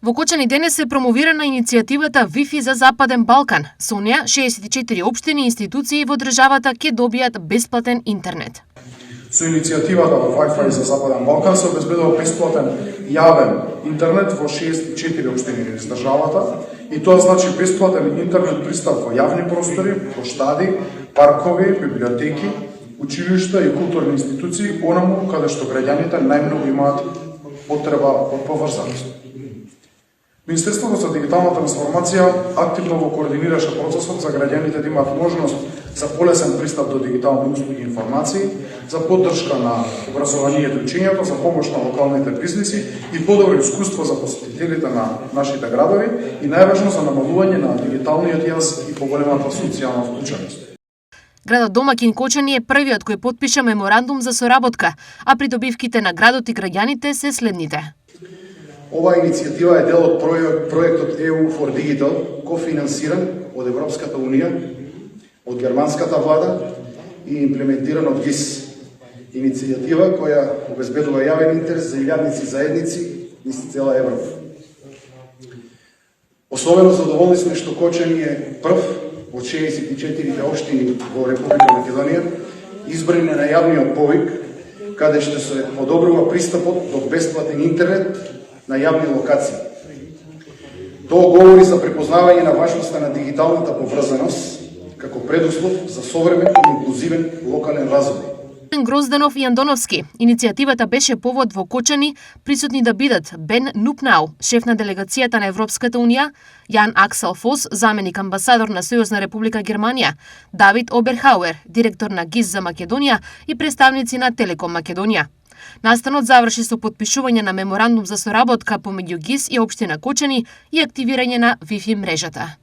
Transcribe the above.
Во Кочани денес се промовирана иницијативата Wi-Fi за Западен Балкан. Со неа 64 општини и институции во државата ќе добијат бесплатен интернет. Со иницијативата Wi-Fi за Западен Балкан се обезбедува бесплатен јавен интернет во 64 општини низ државата, и тоа значи бесплатен интернет пристап во јавни простори, плоштади, паркови, библиотеки, училишта и културни институции, онаму каде што граѓаните најмногу имаат потреба од поврзаност. Министерството за дигиталната трансформација активно го координираше процесот за граѓаните да имаат можност за полесен пристап до дигитални услуги и информации, за поддршка на образованието и учењето, за помош на локалните бизниси и подобро искуство за посетителите на нашите градови и најважно за намалување на дигиталниот јаз и поголемата социјална вклученост. Градот домакин Кочани е првиот кој потпиша меморандум за соработка, а придобивките на градот и граѓаните се следните. Оваа иницијатива е дел од проектот EU for Digital, кофинансиран од Европската Унија, од германската влада и имплементиран од ГИС. Иницијатива која обезбедува јавен интерес за илјадници заедници низ цела Европа. Особено задоволни сме што Кочани е прв од 64 општини во Република Македонија избрани на јавниот повик, каде што се подобрува пристапот до бесплатен интернет на јавни локации. Тоа говори за препознавање на важноста на дигиталната поврзаност како предуслов за современ и инклузивен локален развој. Грозданов и Андоновски. Иницијативата беше повод во Кочани присутни да бидат Бен Нупнау, шеф на делегацијата на Европската Унија, Јан Аксел Фос, заменик амбасадор на Сојузна Република Германија, Давид Оберхауер, директор на ГИС за Македонија и представници на Телеком Македонија. Настанот заврши со потпишување на меморандум за соработка помеѓу ГИС и општина Кочани и активирање на Wi-Fi мрежата.